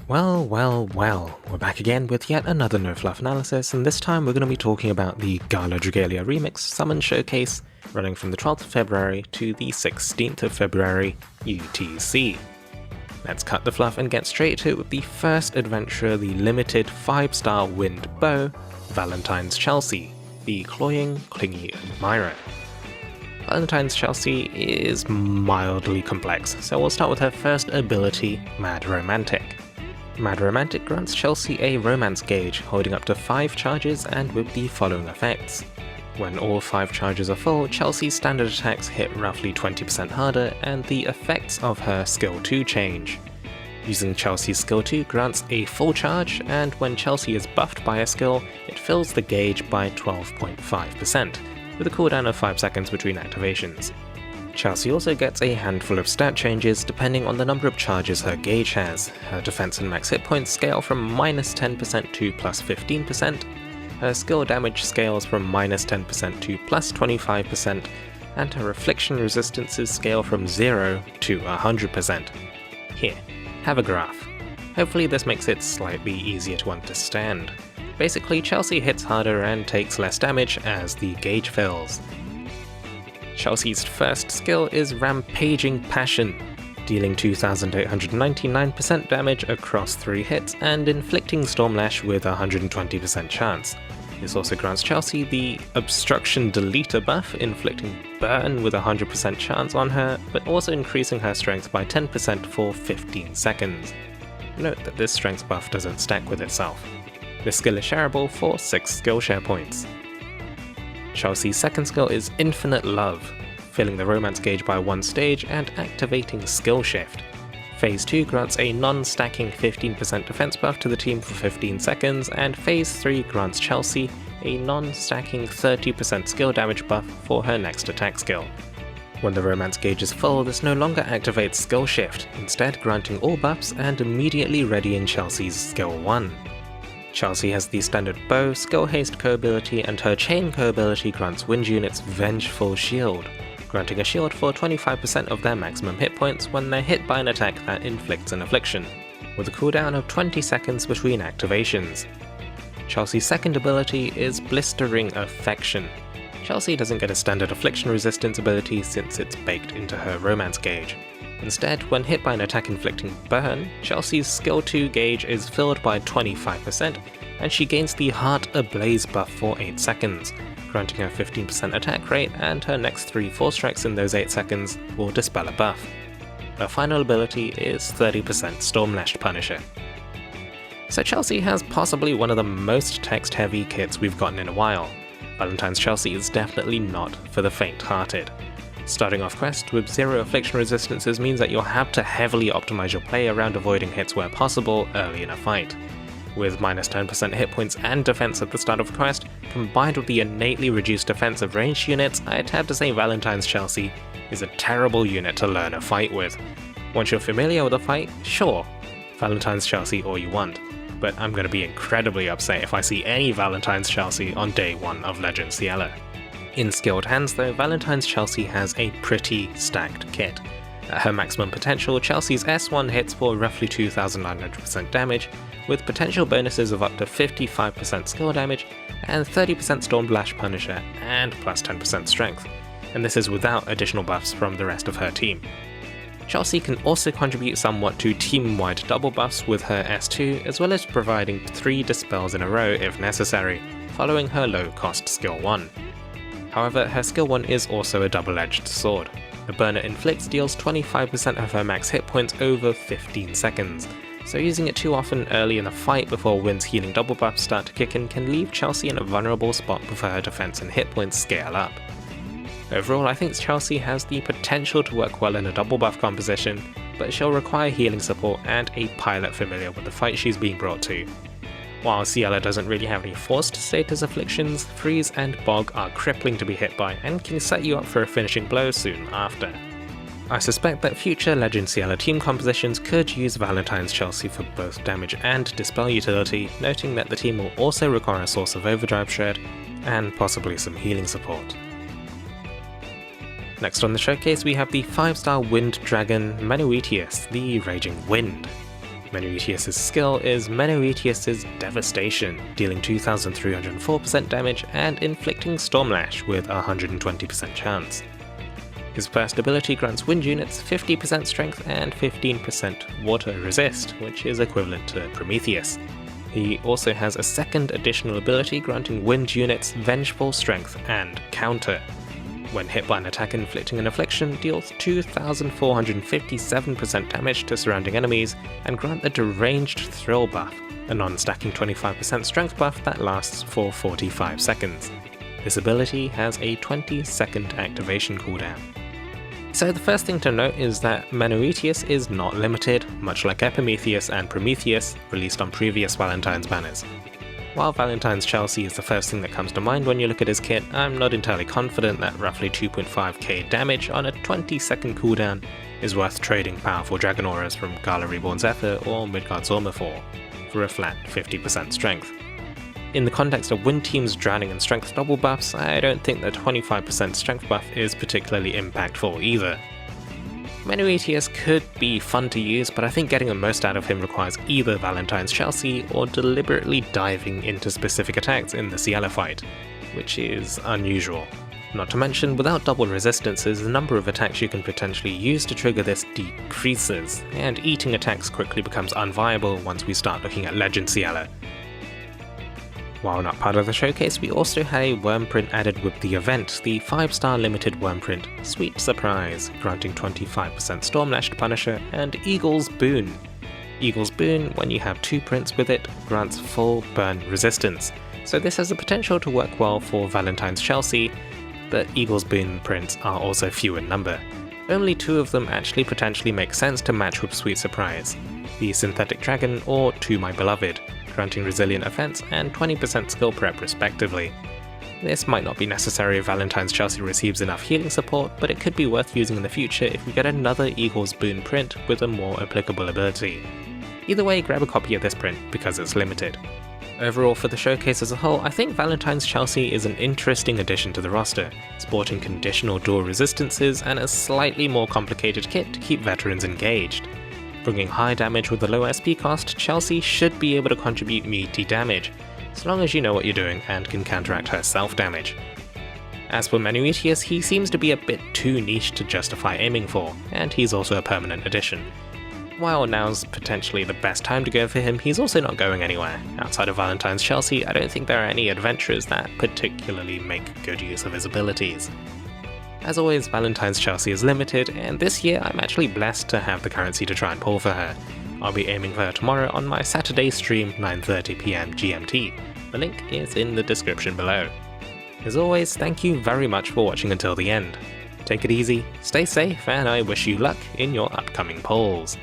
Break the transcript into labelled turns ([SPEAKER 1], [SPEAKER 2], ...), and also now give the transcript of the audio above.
[SPEAKER 1] Well, we're back again with yet another No Fluff analysis, and this time we're going to be talking about the Gala Dragalia Remix Summon Showcase, running from the 12th of February to the 16th of February, UTC. Let's cut the fluff and get straight to it with the first adventure, the limited 5-star Wind Bow, Valentine's Chelsea, the Cloying, Clingy Admirer. Valentine's Chelsea is mildly complex, so we'll start with her first ability, Mad Romantic. Mad Romantic grants Chelsea a romance gauge, holding up to 5 charges and with the following effects. When all 5 charges are full, Chelsea's standard attacks hit roughly 20% harder, and the effects of her Skill 2 change. Using Chelsea's Skill 2 grants a full charge, and when Chelsea is buffed by a skill, it fills the gauge by 12.5%, with a cooldown of 5 seconds between activations. Chelsea also gets a handful of stat changes depending on the number of charges her gauge has. Her defense and max hit points scale from -10% to +15%, her skill damage scales from -10% to +25%, and her affliction resistances scale from 0 to 100%. Here, have a graph. Hopefully this makes it slightly easier to understand. Basically, Chelsea hits harder and takes less damage as the gauge fills. Chelsea's first skill is Rampaging Passion, dealing 2,899% damage across 3 hits and inflicting Stormlash with a 120% chance. This also grants Chelsea the Obstruction Deleter buff, inflicting burn with a 100% chance on her, but also increasing her strength by 10% for 15 seconds. Note that this strength buff doesn't stack with itself. This skill is shareable for 6 skill share points. Chelsea's second skill is Infinite Love, filling the romance gauge by 1 stage and activating Skill Shift. Phase 2 grants a non-stacking 15% defense buff to the team for 15 seconds, and Phase 3 grants Chelsea a non-stacking 30% skill damage buff for her next attack skill. When the romance gauge is full, this no longer activates Skill Shift, instead granting all buffs and immediately readying Chelsea's Skill 1. Chelsea has the standard Bow, Skill Haste co-ability, and her Chain co-ability grants wind units Vengeful Shield, granting a shield for 25% of their maximum hit points when they're hit by an attack that inflicts an affliction, with a cooldown of 20 seconds between activations. Chelsea's second ability is Blistering Affection. Chelsea doesn't get a standard affliction resistance ability since it's baked into her romance gauge. Instead, when hit by an attack inflicting burn, Chelsea's Skill 2 gauge is filled by 25%, and she gains the Heart Ablaze buff for 8 seconds, granting her 15% attack rate, and her next 3 force strikes in those 8 seconds will dispel a buff. Her final ability is 30% Stormlash Punisher. So Chelsea has possibly one of the most text-heavy kits we've gotten in a while. Valentine's Chelsea is definitely not for the faint-hearted. Starting off quest with 0 affliction resistances means that you'll have to heavily optimize your play around avoiding hits where possible early in a fight. With -10% hit points and defense at the start of quest, combined with the innately reduced defense of ranged units, I'd have to say Valentine's Chelsea is a terrible unit to learn a fight with. Once you're familiar with a fight, sure, Valentine's Chelsea all you want, but I'm going to be incredibly upset if I see any Valentine's Chelsea on day 1 of Legend Ciela. In skilled hands though, Valentine's Chelsea has a pretty stacked kit. At her maximum potential, Chelsea's S1 hits for roughly 2,900% damage, with potential bonuses of up to 55% skill damage and 30% Stormlash Punisher and plus 10% strength, and this is without additional buffs from the rest of her team. Chelsea can also contribute somewhat to team-wide double buffs with her S2, as well as providing 3 dispels in a row if necessary, following her low-cost skill 1. However, her skill 1 is also a double-edged sword. A Burner Inflicts deals 25% of her max hit points over 15 seconds, so using it too often early in the fight before Wind's healing double buffs start to kick in can leave Chelsea in a vulnerable spot before her defense and hit points scale up. Overall, I think Chelsea has the potential to work well in a double buff composition, but she'll require healing support and a pilot familiar with the fight she's being brought to. While Ciela doesn't really have any forced status afflictions, Freeze and Bog are crippling to be hit by and can set you up for a finishing blow soon after. I suspect that future Legend Ciela team compositions could use Valentine's Chelsea for both damage and dispel utility, noting that the team will also require a source of overdrive shred and possibly some healing support. Next on the showcase we have the 5-star Wind Dragon Menoetius, the Raging Wind. Menoetius' skill is Menoetius' Devastation, dealing 2,304% damage and inflicting Stormlash with a 120% chance. His first ability grants wind units 50% strength and 15% water resist, which is equivalent to Prometheus. He also has a second additional ability granting wind units Vengeful Strength and Counter. When hit by an attack inflicting an affliction, deals 2,457% damage to surrounding enemies and grant the Deranged Thrill buff, a non-stacking 25% strength buff that lasts for 45 seconds. This ability has a 20-second activation cooldown. So the first thing to note is that Menoetius is not limited, much like Epimetheus and Prometheus, released on previous Valentine's banners. While Valentine's Chelsea is the first thing that comes to mind when you look at his kit, I'm not entirely confident that roughly 2.5k damage on a 20-second cooldown is worth trading powerful Dragon Auras from Gala Reborn Zephyr or Midgard Zorma for a flat 50% strength. In the context of Wind Team's Drowning and Strength double buffs, I don't think the 25% strength buff is particularly impactful either. Menoetius could be fun to use, but I think getting the most out of him requires either Valentine's Chelsea or deliberately diving into specific attacks in the Ciela fight, which is unusual. Not to mention, without double resistances, the number of attacks you can potentially use to trigger this decreases, and eating attacks quickly becomes unviable once we start looking at Legend Ciela. While not part of the showcase, we also had a Wyrmprint added with the event, the 5-star limited Wyrmprint Sweet Surprise, granting 25% Stormlash Punisher and Eagle's Boon. Eagle's Boon, when you have 2 prints with it, grants full burn resistance, so this has the potential to work well for Valentine's Chelsea, but Eagle's Boon prints are also few in number. Only 2 of them actually potentially make sense to match with Sweet Surprise, the Synthetic Dragon or To My Beloved, granting resilient offense and 20% skill prep respectively. This might not be necessary if Valentine's Chelsea receives enough healing support, but it could be worth using in the future if we get another Eagle's Boon print with a more applicable ability. Either way, grab a copy of this print because it's limited. Overall, for the showcase as a whole, I think Valentine's Chelsea is an interesting addition to the roster, sporting conditional dual resistances and a slightly more complicated kit to keep veterans engaged. Bringing high damage with a low SP cost, Chelsea should be able to contribute meaty damage, as long as you know what you're doing and can counteract her self-damage. As for Menoetius, he seems to be a bit too niche to justify aiming for, and he's also a permanent addition. While now's potentially the best time to go for him, he's also not going anywhere. Outside of Valentine's Chelsea, I don't think there are any adventurers that particularly make good use of his abilities. As always, Valentine's Chelsea is limited, and this year I'm actually blessed to have the currency to try and pull for her. I'll be aiming for her tomorrow on my Saturday stream, 9:30 PM GMT. The link is in the description below. As always, thank you very much for watching until the end. Take it easy, stay safe, and I wish you luck in your upcoming polls.